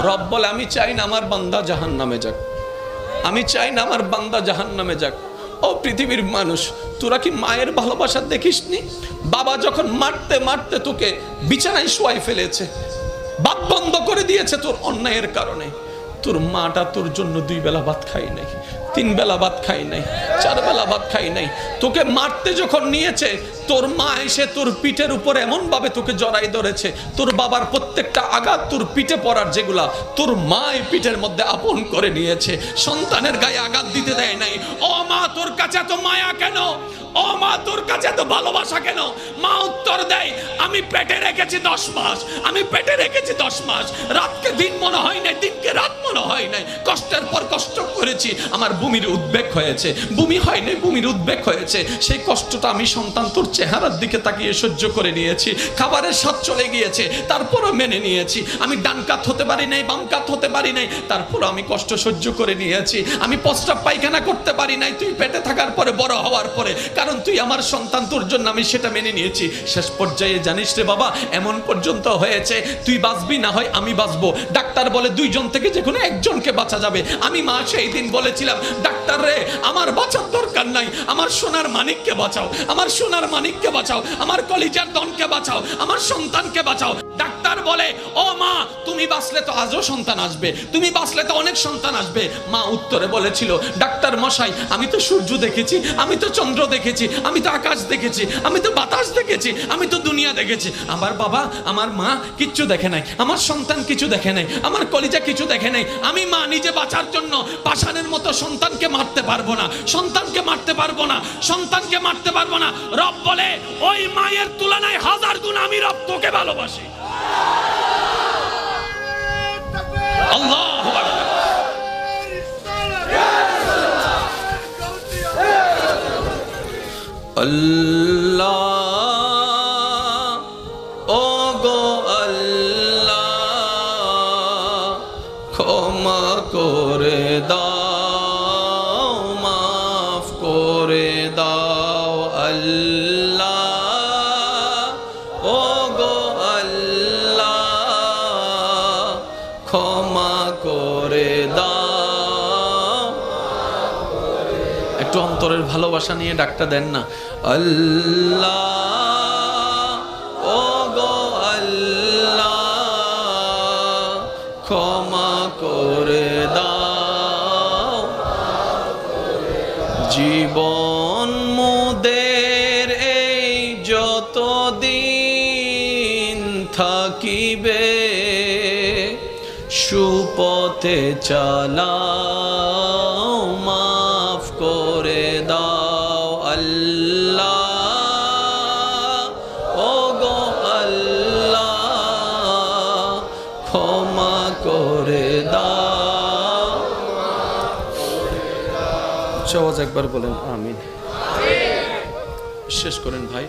রব বলে আমি চাই না আমার বান্দা জাহান্নামে যাক, আমি চাই না আমার বান্দা জাহান্নামে যাক। ও পৃথিবীর মানুষ, তোরা কি মায়ের ভালোবাসা দেখিসনি? বাবা যখন মারতে মারতে তোকে বিছানায় শোয়াই ফেলেছে, ভাত বন্ধ করে দিয়েছে তোর অন্যায়ের কারণে, তোর মাটা তোর জন্য 2 বেলা ভাত খাই নাই, 3 বেলা ভাত খাই নাই, 4 বেলা ভাত খাই নাই। তোকে মারতে যখন নিয়েছে, তোর মা এসে তোর পিঠের উপর এমন ভাবে তোকে জড়াই ধরেছে, তোর বাবার প্রত্যেকটা আঘাত তোর পিঠে পড়ার যেগুলা তোর মা এই পিঠের মধ্যে আপন করে নিয়েছে, সন্তানের গায়ে আঘাত দিতে দেয় নাই। ও মা, তোর কাছে এত মায়া কেন? ও মা, তোর কাছে এত ভালোবাসা কেন? মা উত্তর দেয়, আমি পেটে রেখেছি 10 মাস, আমি পেটে রেখেছি 10 মাস, রাতকে দিন মনে হয় নাই, দিনকে রাত মনে হয় নাই, কষ্টের পর কষ্ট করেছি, আমার বমির উদ্বেগ হয়েছে, বমি হয় নাই, বমির উদ্বেগ হয়েছে, সেই কষ্টটা আমি সন্তান তোর চেহারার দিকে তাকিয়ে সহ্য করে নিয়েছি, খাবারের স্বাদ চলে গিয়েছে তারপরও মেনে নিয়েছি, আমি ডান কাত হতে পারি নাই, বাম কাত হতে পারি নাই, তারপরও আমি কষ্ট সহ্য করে নিয়েছি, আমি প্রস্রাব পায়খানা করতে পারি নাই তুই পেটে থাকার পরে, বড় হওয়ার পরে, কারণ তুই আমার সন্তান, তোর জন্য আমি সেটা মেনে নিয়েছি। শেষ পর্যায়ে জানিস রে বাবা, এমন পর্যন্ত হয়েছে তুই বাঁচবি না হয় আমি বাঁচবো, ডাক্তার বলে 2 জন থেকে যে কোনো একজনকে বাঁচা যাবে। আমি মা সেই দিন বলেছিলাম, ডাক্তার রে আমার বাঁচার দরকার নাই, আমার সোনার মানিককে বাঁচাও, আমার সোনার মানিককে বাঁচাও, আমার কলিজার দনকে বাঁচাও, আমার সন্তানকে বাঁচাও। ডাক্তার বলে, ও মা তুমি বাঁচলে তো আজও সন্তান আসবে, তুমি বাঁচলে তো অনেক সন্তান আসবে। মা উত্তরে বলেছিল, ডাক্তার মশাই আমি তো সূর্য দেখেছি, আমি তো চন্দ্র দেখেছি, আমি তো আকাশ দেখেছি, আমি তো বাতাস দেখেছি, আমি তো দুনিয়া দেখেছি, আমার বাবা আমার মা কিচ্ছু দেখে নাই, আমার সন্তান কিছু দেখে নাই, আমার কলিজা কিছু দেখে নাই। আমি মা নিজে বাঁচার জন্য পাষাণের মতো সন্তানকে মারতে পারবো না, সন্তানকে মারতে পারবো না, সন্তানকে মারতে পারবো না। রব বলে, ওই মায়ের তুলনায় 1000 গুণ আমি রব তোকে ভালোবাসি। আল্লাহু আকবার। আল্লাহ ও গো আল্লাহ, ক্ষমা করে দাও, মাফ করে দাও। আল্লাহ ও গো আল্লাহ, ক্ষমা করে দাও। একটু অন্তরের ভালোবাসা নিয়ে ডাকটা দেন না, আল্লাহ ও গো আল্লাহ, ক্ষমা করে দাও। জীবন মোদের এই যতদিন থাকিবে, সুপথে চালাও, মাফ করে দাও। আল্লাহ ও গো আল্লাহ, ক্ষমা করে দাও। সবাই একবার বলেন আমিন। শেষ করেন ভাই,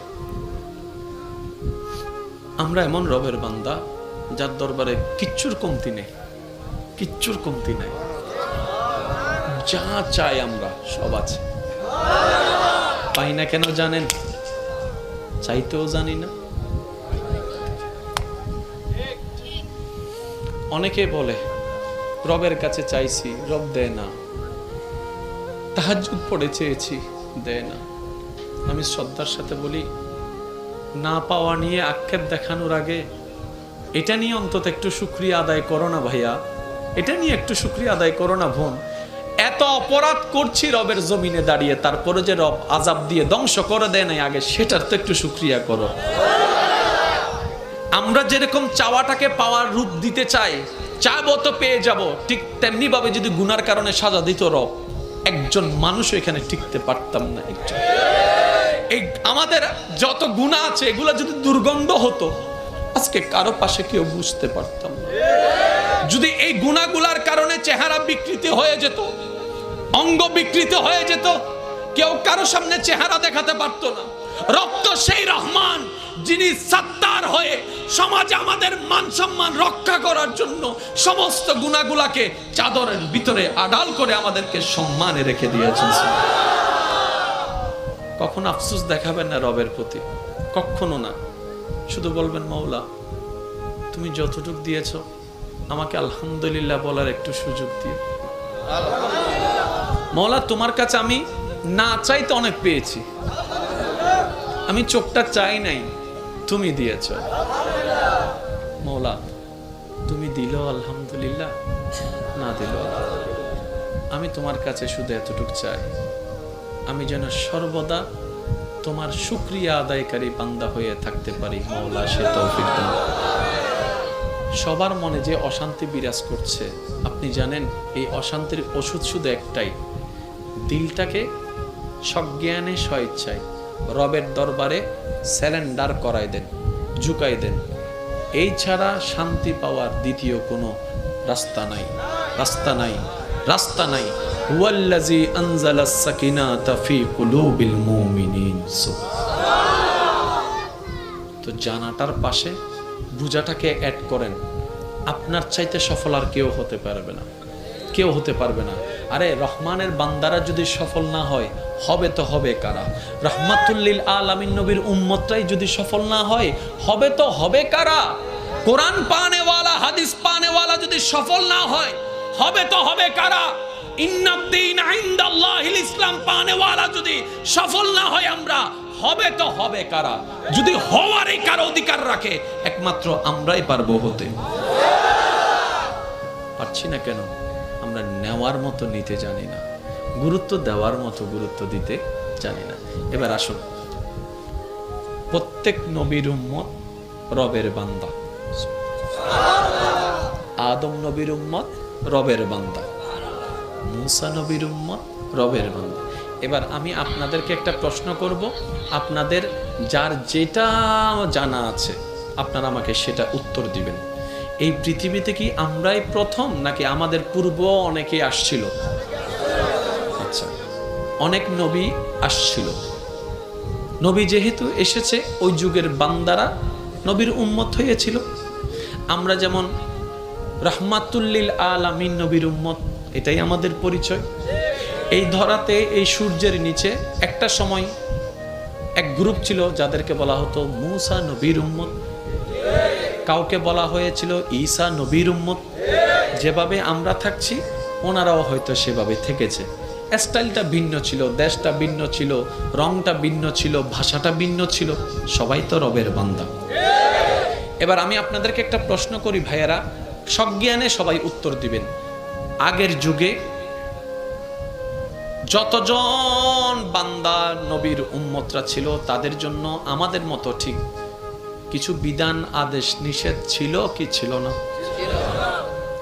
আমরা এমন রবের বান্দা যার দরবারে কিচ্ছুর কমতি নেই, কিচ্ছুর কমতি নাই, যা চাই আমরা সব আছে। পাই না কেন জানেন? চাইতেও জানি না। অনেকে বলে রবের কাছে চাইছি, রব দেয় না, তাহাজ্জুদ পড়ে চেয়েছি, দেয় না। আমি শ্রদ্ধার সাথে বলি, না পাওয়া নিয়ে আক্ষেপ দেখানোর আগে এটা নিয়ে অন্তত একটু শুকরিয়া আদায় করো না ভাইয়া, এটা নিয়ে একটু শুকরিয়া আদায় করো না বোন। এত অপরাধ করছি রবের জমিনে দাঁড়িয়ে, তারপরে যে রব আযাব দিয়ে ধ্বংস করে দেয় নাই আগে, সেটার তো একটু শুকরিয়া করো। আমরা যেরকম চাওয়াটাকে পাওয়ার রূপ দিতে চাই, চাবো তো পেয়ে যাব, ঠিক তেমনি ভাবে যদি গুনার কারণে সাজা দিত রব, একজন মানুষ এখানে টিকতে পারতাম না। এই আমাদের যত গুনাহ আছে এগুলো যদি দুর্গন্ধ হতো, আজকে কারো পাশে কেউ বুঝতে পারতাম না। যদি এই গুনাহগুলার কারণে চেহারা বিকৃতি হয়ে যেত, অঙ্গ বিকৃতি হয়ে যেত, কেউ কারো সামনে চেহারা দেখাতে পারতো না। রব তো সেই রহমান, যিনি সত্তার হয়ে সমাজে আমাদের মান সম্মান রক্ষা করার জন্য সমস্ত গুনাহগুলাকে চাদরের ভিতরে আড়াল করে আমাদেরকে সম্মানে রেখে দিয়েছেন। কখনো আফসোস দেখাবেন না রবের প্রতি, কখনো না। শুধু বলবেন, মাওলা তুমি যতটুকু দিয়েছো আমাকে আলহামদুলিল্লাহ বলার একটু সুযোগ দিও। মওলা তোমার কাছে আমি না চাইতে অনেক পেয়েছি, আমি চোখটা চাই নাই, তুমি দিয়েছ। মওলা তুমি দিল আলহামদুলিল্লাহ, না দিল আমি তোমার কাছে শুধু এতটুকু চাই, আমি যেন সর্বদা তোমার শুকরিয়া আদায়কারী বান্দা হয়ে থাকতে পারি। মওলা সে তৌফিক দান। সবার মনে যে অশান্তি বিরাজ করছে, আপনি জানেন এই অশান্তির ওষুধ শুধু একটাই, দিলটাকে সজ্ঞানে স্বেচ্ছায় রবের দরবারে স্যারেন্ডার করাই দেন, ঝুঁকাই দেন। এই ছাড়া শান্তি পাওয়ার দ্বিতীয় কোনো রাস্তা নাই, রাস্তা নাই, রাস্তা নাই। হুয়াল্লাযী আনজালাস সাকিনাতা ফী কুলুবিল মুমিনিন। তো জানাটার পাশে বুঝাটাকে অ্যাড করেন। আপনার চাইতে সফল আর কেউ হতে পারবে না, কেউ হতে পারবে না। আরে রহমানের বান্দারা যদি সফল না হয়, হবে তো হবে কারা? রহমাতুল্লিল আলামিন নবীর উম্মতরাই যদি সফল না হয়, হবে তো হবে কারা? কোরআন পানেওয়ালা, হাদিস পানেওয়ালা যদি সফল না হয়, হবে তো হবে কারা? ইন্নাদ্দীন ইনদাল্লাহিল ইসলাম পানেওয়ালা যদি সফল না হয় আমরা, হবে তো হবে কারা? যদি হওয়ারই কারো অধিকার রাখে, একমাত্র আমরাই পারবো হতে। পারছি না কেন? আমরা নেওয়ার মতো নিতে জানি না, গুরুত্ব দেওয়ার মতো গুরুত্ব দিতে জানি না। এবার আসুন, প্রত্যেক নবীর উম্মত রবের বান্দা। আদম নবীর উম্মত রবের বান্দা, মূসা নবীর উম্মত রবের বান্দা। এবার আমি আপনাদেরকে একটা প্রশ্ন করব, আপনাদের যার যেটা জানা আছে আপনারা আমাকে সেটা উত্তর দিবেন। এই পৃথিবীতে কি আমরাই প্রথম, নাকি আমাদের পূর্ব অনেকে আসছিল? আচ্ছা, অনেক নবী আসছিল। নবী যেহেতু এসেছে, ওই যুগের বান্দারা নবীর উম্মত হয়েছিল। আমরা যেমন রাহমাতুল্লিল আলামিন নবীর উম্মত, এটাই আমাদের পরিচয়। এই ধরাতে, এই সূর্যের নিচে একটা সময় এক গ্রুপ ছিল যাদেরকে বলা হতো মূসা নবীর উম্মত, কাউকে বলা হয়েছিল ঈসা নবীর উম্মত। যেভাবে আমরা থাকছি ওনারাও হয়তো সেভাবে থেকেছে। স্টাইলটা ভিন্ন ছিল, দেশটা ভিন্ন ছিল, রংটা ভিন্ন ছিল, ভাষাটা ভিন্ন ছিল, সবাই তো রবের বান্দা। এবার আমি আপনাদেরকে একটা প্রশ্ন করি ভাইয়েরা, সজ্ঞানে সবাই উত্তর দিবেন। আগের যুগে যতজন বান্দা নবীর উম্মতরা ছিল, তাদের জন্য আমাদের মতো ঠিক কিছু বিধান, আদেশ, নিষেধ ছিল কি ছিল না?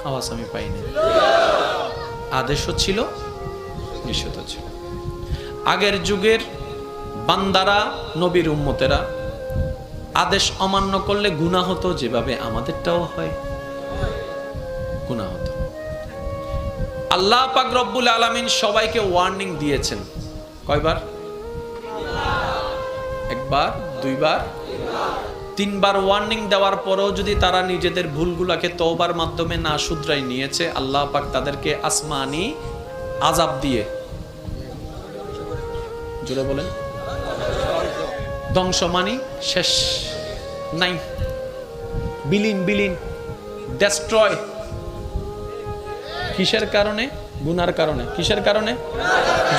আওয়াজ আমি পাইনি। আদেশও ছিল, নিষেধও ছিল। আগের যুগের বান্দারা, নবীর উম্মতেরা আদেশ অমান্য করলে গুনাহ হতো, যেভাবে আমাদেরটাও হয়, গুনাহ হতো। আল্লাহ পাক রব্বুল আলামিন সবাইকে ওয়ার্নিং দিয়েছেন। কয়বার? একবার, দুইবার, তিনবার ওয়ার্নিং দেওয়ার পরেও যদি তারা নিজেদের ভুলগুলাকে তওবার মাধ্যমে না শুধরাই নিয়েছে, আল্লাহ পাক তাদেরকে আসমানি আযাব দিয়ে, জোরে বলেন, ধ্বংস মানি শেষ নাই, বিলীন বিলীন, ডেস্ট্রয়। কিসের কারণে? গুনার কারণে। কিসের কারণে?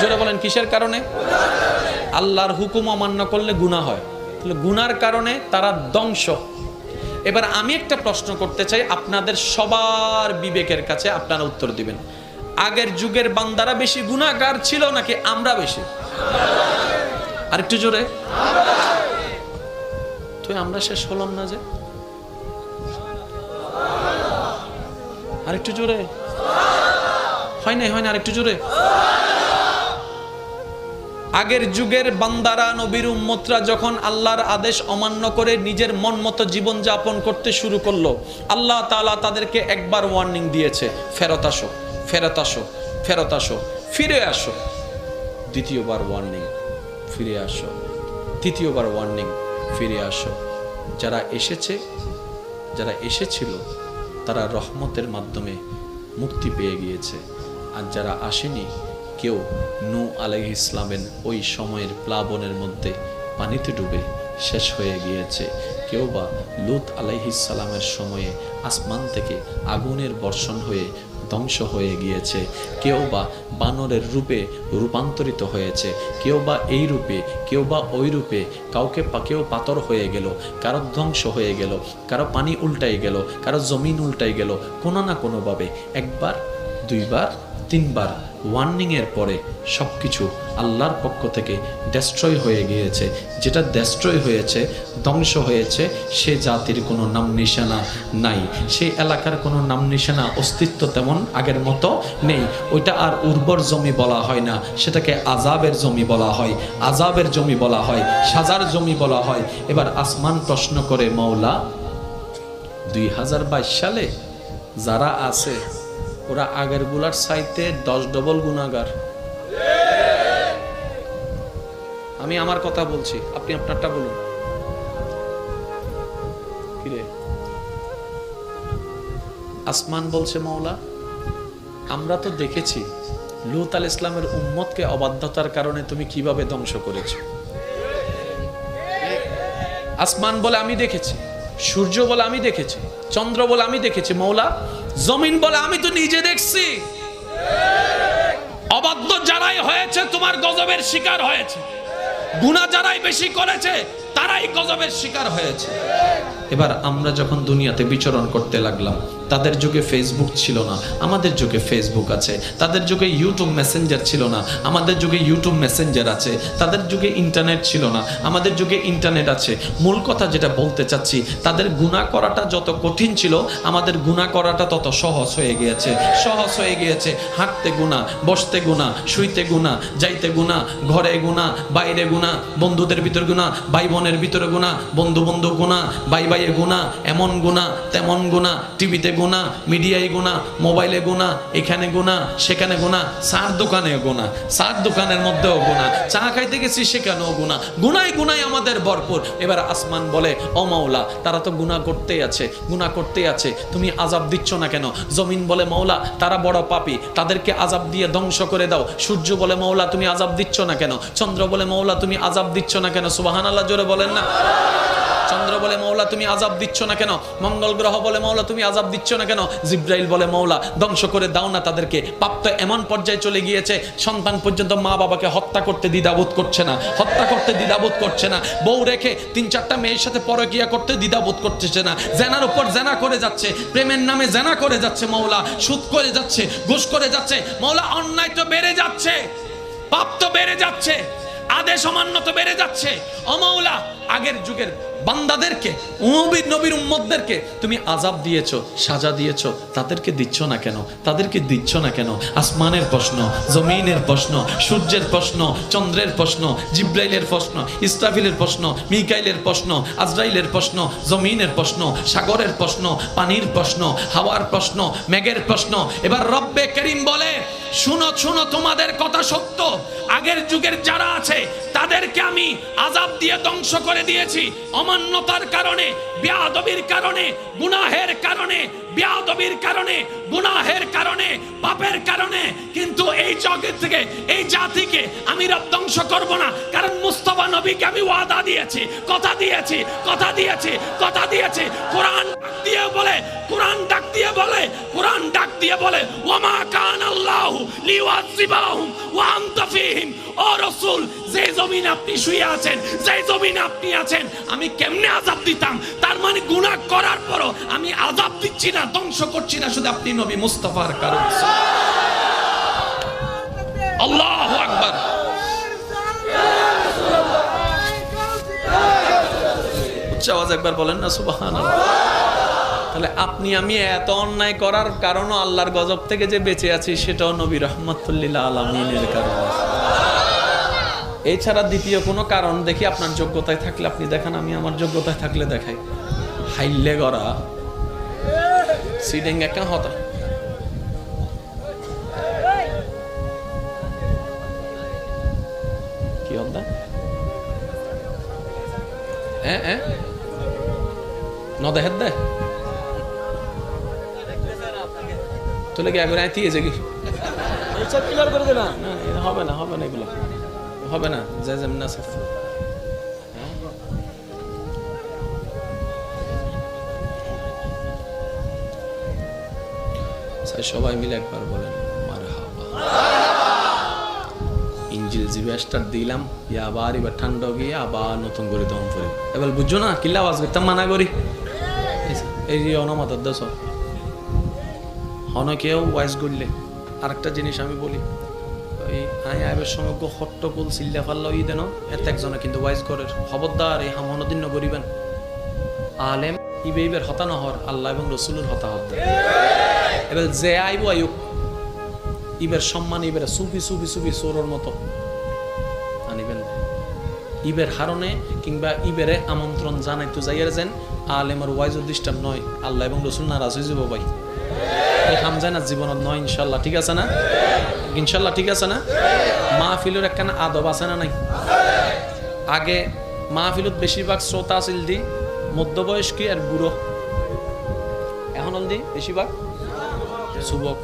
জোরে বলেন, কিসের কারণে? আল্লাহর হুকুম অমান্য করলে গুনাহ হয়, তাহলে গুনার কারণে তারা ধ্বংস। এবার আমি একটা প্রশ্ন করতে চাই আপনাদের সবার বিবেকের কাছে, আপনারা উত্তর দিবেন। আগের যুগের বান্দারা বেশি গুনাহগার ছিল নাকি আমরা বেশি? আরেকটু জোরে। তো আমরা শেষ হলাম না যে? আরেকটু জোরে। হয় না, হয় না, আরেকটু জোরে। আগের যুগের বান্দারা, নবীর উম্মতরা যখন আল্লাহর আদেশ অমান্য করে নিজের মন মতো জীবন যাপন করতে শুরু করলো, আল্লাহ তাআলা তাদেরকে একবার ওয়ার্নিং দিয়েছে, ফেরত আসো, ফেরত আসো, ফেরত আসো, ফিরে আসো। দ্বিতীয়বার ওয়ার্নিং, ফিরে আসো। তৃতীয়বার ওয়ার্নিং, ফিরে আসো। যারা এসেছে, যারা এসেছিল তারা রহমতের মাধ্যমে মুক্তি পেয়ে গিয়েছে, আর যারা আসেনি, কেউ নূহ আলাইহিস সালামের ওই সময়ের প্লাবনের মধ্যে পানিতে ডুবে শেষ হয়ে গিয়েছে, কেউ বা লূত আলাইহিস সালামের সময়ে আসমান থেকে আগুনের বর্ষণ হয়ে ধ্বংস হয়ে গিয়েছে, কেউ বা বানরের রূপে রূপান্তরিত হয়েছে, কেউ বা এই রূপে, কেউ বা ওই রূপে, কেউ পাথর হয়ে গেল, কারো ধ্বংস হয়ে গেল, কারো পানি উল্টাই গেল, কারো জমিন উল্টাই গেল, কোনো না কোনোভাবে একবার, দুইবার, তিনবার ওয়ার্নিংয়ের পরে সব কিছু আল্লাহর পক্ষ থেকে ডেস্ট্রয় হয়ে গিয়েছে। যেটা ডেস্ট্রয় হয়েছে, ধ্বংস হয়েছে, সে জাতির কোনো নাম নিশানা নাই, সেই এলাকার কোনো নাম নিশানা অস্তিত্ব তেমন আগের মতো নেই। ওইটা আর উর্বর জমি বলা হয় না, সেটাকে আযাবের জমি বলা হয়, আযাবের জমি বলা হয়, সাজার জমি বলা হয়। এবার আসমান প্রশ্ন করে, মাওলা 2022 সালে যারা আছে ওরা আগের গুলার চাইতে 10 ডবল গুনাহগার। আমি আমার কথা বলছি, আপনি আপনারটা বলুন। কিরে? আসমান বলছে, মাওলা আমরা তো দেখেছি লূত আলাইহিস সালামের উম্মতকে অবাধ্যতার কারণে তুমি কিভাবে ধ্বংস করেছো। আসমান বলে আমি দেখেছি, সূর্য বলে আমি দেখেছি, চন্দ্র বলে আমি দেখেছি, মাওলা জমিন বলে আমি তো নিজে দেখছি। অবাধ্য যারাই হয়েছে তোমার গজবের শিকার হয়েছে, গুনাহ যারাই বেশি করেছে তারাই গজবের শিকার হয়েছে। এবার আমরা যখন দুনিয়াতে বিচরণ করতে লাগলাম, তাদের যুগে ফেসবুক ছিল না, আমাদের যুগে ফেসবুক আছে। তাদের যুগে ইউটিউব মেসেঞ্জার ছিল না, আমাদের যুগে ইউটিউব মেসেঞ্জার আছে। তাদের যুগে ইন্টারনেট ছিল না, আমাদের যুগে ইন্টারনেট আছে। মূল কথা যেটা বলতে চাচ্ছি, তাদের গুনাহ করাটা যত কঠিন ছিল, আমাদের গুনাহ করাটা তত সহজ হয়ে গিয়েছে। সহজ হয়ে গিয়েছে, হাঁটতে গুনাহ, বসতে গুনাহ, শুইতে গুনাহ, যাইতে গুনাহ, ঘরে গুনাহ, বাইরে গুনাহ, বন্ধুদের ভিতর গুনাহ, ভাই বোনের ভিতরে গুনাহ, বন্ধু বন্ধু গুনাহ, ভাই ভাইয়ে গুনাহ, এমন গুনাহ তেমন গুনাহ, টিভিতে গুনাহ, মিডিয়ায় গুনাহ, মোবাইলে গুনাহ, এখানে গুনাহ, সেখানে গুনাহ, চার দোকানে গুনাহ, চার দোকানের মধ্যেও গুনাহ, চা খাইতে গেছি সেখানেও গুনাহ, গুনায় গুনায় আমাদের ভরপুর। এবার আসমান বলে, ও মাওলা তারা তো গুনাহ করতেই আছে, গুনাহ করতেই আছে, তুমি আযাব দিচ্ছ না কেন? জমিন বলে, মাওলা তারা বড় পাপী, তাদেরকে আযাব দিয়ে ধ্বংস করে দাও। সূর্য বলে, মাওলা তুমি আযাব দিচ্ছ না কেন? চন্দ্র বলে, মাওলা তুমি আযাব দিচ্ছ না কেন? সুবহানাল্লাহ জোরে বলেন না। চন্দ্র বলে, মাওলা তুমি আযাব দিচ্ছ না কেন? মঙ্গল গ্রহ বলে, মাওলা তুমি আযাব দিচ্ছ না কেন? জিব্রাইল বলে, মাওলা ধ্বংস করে দাও না তাদেরকে। পাপ তো এমন পর্যায়ে চলে গিয়েছে, সন্তান পর্যন্ত মা বাবাকে হত্যা করতে দ্বিধাবোধ করছে না, হত্যা করতে দ্বিধাবোধ করছে না। বউ রেখে 3-4টা মেয়ের সাথে পরকীয়া করতে দ্বিধাবোধ করতেছে না। জেনার উপর জেনা করে যাচ্ছে, প্রেমের নামে জেনা করে যাচ্ছে মাওলা, সুদ করে যাচ্ছে, ঘুষ করে যাচ্ছে মাওলা। অন্যায় তো বেড়ে যাচ্ছে, পাপ তো বেড়ে যাচ্ছে, আদেশ অমান্য তো বেড়ে যাচ্ছে। ও মাওলা আগের যুগের বান্দাদেরকে, নবীর উম্মতদেরকে তুমি আযাব দিয়েছো, সাজা দিয়েছো, তাদেরকে দিচ্ছ না কেন? তাদেরকে দিচ্ছ না কেন? আসমানের প্রশ্ন, জমিনের প্রশ্ন, সূর্যের প্রশ্ন, চন্দ্রের প্রশ্ন, জিব্রাইলের প্রশ্ন, ইসরাফিলের প্রশ্ন, মিকাইলের প্রশ্ন, আজরাইলের প্রশ্ন, জমিনের প্রশ্ন, সাগরের প্রশ্ন, পানির প্রশ্ন, হাওয়ার প্রশ্ন, মেঘের প্রশ্ন। এবার রব্বে করিম বলে, শুনো শুনো তোমাদের কথা সত্য, আগের যুগের যারা আছে তাদেরকে আমি আযাব দিয়ে ধ্বংস করে দিয়েছি অমান্যতার কারণে, বেয়াদবির কারণে, গুনাহের কারণে, বেয়াদবির কারণে, গুনাহের কারণে, পাপের কারণে। কিন্তু এই জগৎ থেকে, এই জাতিকে আমি রব ধ্বংস করব না, কারণ মুস্তাফা নবীকে আমি ওয়াদা দিয়েছি, কথা দিয়েছি, কথা দিয়েছি, কথা দিয়েছি। কোরআন ডাক দিয়ে বলে, কোরআন ডাক দিয়ে বলে, কোরআন ডাক দিয়ে বলে, ওয়ামা কানাল্লাহু লিউআযিবাহুম ওয়া আনতা ফীহিম। ও রাসূল, যে জমিনে আপনি শুয়ে আছেন, যে জমিনে আপনি আছেন, আমি কেমনে আযাব দিতাম? তার মানে গুনাহ করার পরও আমি আযাব দিচ্ছি না, ধ্বংস করছি না, শুধু আপনি নবী মুস্তাফার কারণে। আল্লাহু আকবার। উচ্চ আওয়াজ একবার বলেন না সুবহানাল্লাহ। তাহলে আপনি আমি এত অন্যায় করার কারণও আল্লাহর গজব থেকে যে বেঁচে আছি, সেটাও নবী রাহমাতুল লিল আলামিনের কারণে। এছাড়া দ্বিতীয় কোনো কারণ দেখি আপনার যোগ্যতায় থাকলে আপনি দেখান, আমি আমার যোগ্যতায় থাকলে দেখাই। হাইলে গড়া সিডিং একা হতা কি হতা নদেহের দে তোলে কি আগে আইতি যে কি হবে না, হবে না, এগুলো হবে না, যে যেমন আছে সবাই মিলে একবার বলেন মারহাবা। ইঞ্জিল জিবে স্টার্ট দিলাম, আবার এবার ঠান্ডা গিয়ে আবার নতুন করে দম করি। এবার বুঝছো না কিল্লা আওয়াজ করতাম মানা করি এই যে অনামাতার দেশ হন কেউ ওয়াইজ করলে। আরেকটা জিনিস আমি বলি, ওই আই আইবের সময় হট্টকুল চিল্লা ফাল্লা ই দেন এত একজনে কিন্তু ওয়াইজ করে খবরদার এই হামনদিন করিবেন। আলেম ইবে ইবের হতা নহর আল্লাহ এবং রসুলের হতা হতে। এবার যে আইব আয়ুক ইবের সম্মান ইবের সুফি সুফি সুফি সোরর মতো আনিবেন। ইবের হারণে কিংবা ইবেরে আমন্ত্রণ জানাই তো যাইয়ার যেন আলেমের ওয়াইজও ডিস্টার্ব নয়, আল্লাহ এবং রসুল নারাজ হয়ে যাব ভাই। এই হাম যায় না জীবনত নয় ইনশাল্লাহ, ঠিক আছে না? ইনশাল্লাহ ঠিক আছে না? মাহফিলের একখানা আদব আছে না নাই? আগে মাহফিলত বেশিরভাগ শ্রোতা আছিল দি মধ্যবয়স্ক আর বুড়ো, এখন হল দি বেশিরভাগ যুবক।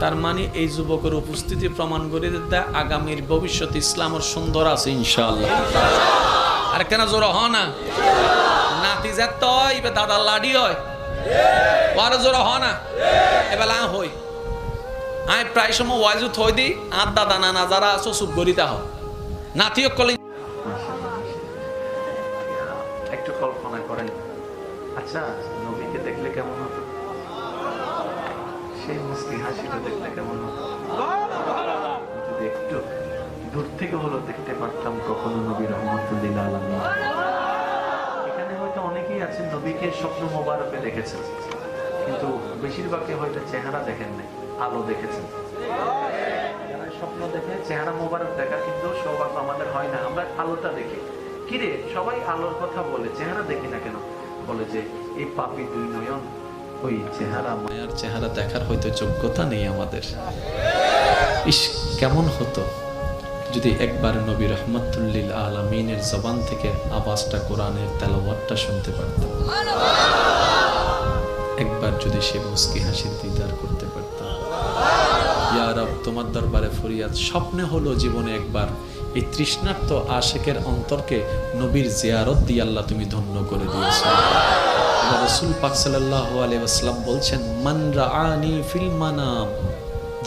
তার মানে এই যুবকের উপস্থিতি প্রমাণ করে দেয় আগামীর ভবিষ্যৎ ইসলামের সুন্দর আছে ইনশাআল্লাহ। আর কেন জোর হ না নাতি যা তয় এবার দাদার লাডি হয় আর জোর হ না এবার হই। আমি প্রায় সময় ওয়াইজ থই দিই আর দাদা নানা যারা আছো চুপ করিতে হয় নাতিও কলে। একটু কল্পনা করেন, আচ্ছা নবীকে দেখলে কেমন হতো? সেই মুস্কি হাসিটা দেখলে কেমন হতো? যদি একটু দূর থেকে হলো দেখতে পারতাম কখনো নবী রহমতুল্লিল আলামিন। এখানে হয়তো অনেকেই আছেন নবীকে স্বপ্ন মোবারকে দেখেছেন, কিন্তু বেশিরভাগকে হয়তো চেহারা দেখেন নাই, আলো দেখেছেন। স্বপ্ন দেখে চেহারা মোবারক দেখা কিন্তু সৌভাগ্য আমাদের হয় না, আমরা আলোটা দেখি। কিরে সবাই আলোর কথা বলে, চেহারা দেখি না কেন? বলে যে এই পাপী দুই নয়ন ওই চেহারা, মায়ার চেহারা দেখার হয়তো যোগ্যতা নেই আমাদের। ইস কেমন হতো যদি একবার নবী রহমতুল্লিল আলামিনের জবান থেকে আওয়াজটা কোরআনের তেলাওয়াতটা শুনতে পারতাম, একবার যদি সে মুস্কি হাসির দিদার করতে পারতাম। ইয়া রব তোমার দরবারে ফরিয়াদ, স্বপ্নে হলো জীবনে একবার এই তৃষ্ণার্ত আশেকের অন্তরকে নবীর জিয়ারত দিয়ে আল্লাহ তুমি ধন্য করে দিয়েছো। রাসূল পাক সাল্লাল্লাহু আলাইহি ওয়াসাল্লাম বলছেন মান রাআনি ফিল মানাম,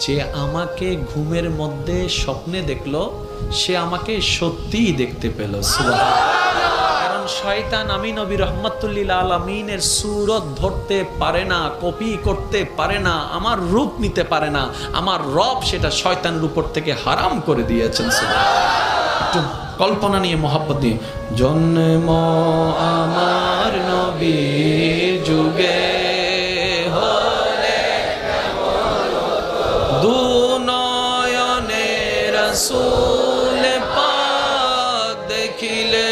যে আমাকে ঘুমের মধ্যে স্বপ্নে দেখলো সে আমাকে সত্যিই দেখতে পেল। সুবহানাল্লাহ। কারণ শয়তান আমি নবী রহমাতুল্লিল আলামিনের সূরত ধরতে পারে না, কপি করতে পারে না, আমার রূপ নিতে পারে না। আমার রব সেটা শয়তানের উপর থেকে হারাম করে দিয়েছেন। সুবহানাল্লাহ। একটু কল্পনা নিয়ে মহব্বত দিয়ে, জন্ম আমার নবীর যুগে হলে দু নয়নে রাসূল পাক দেখিলে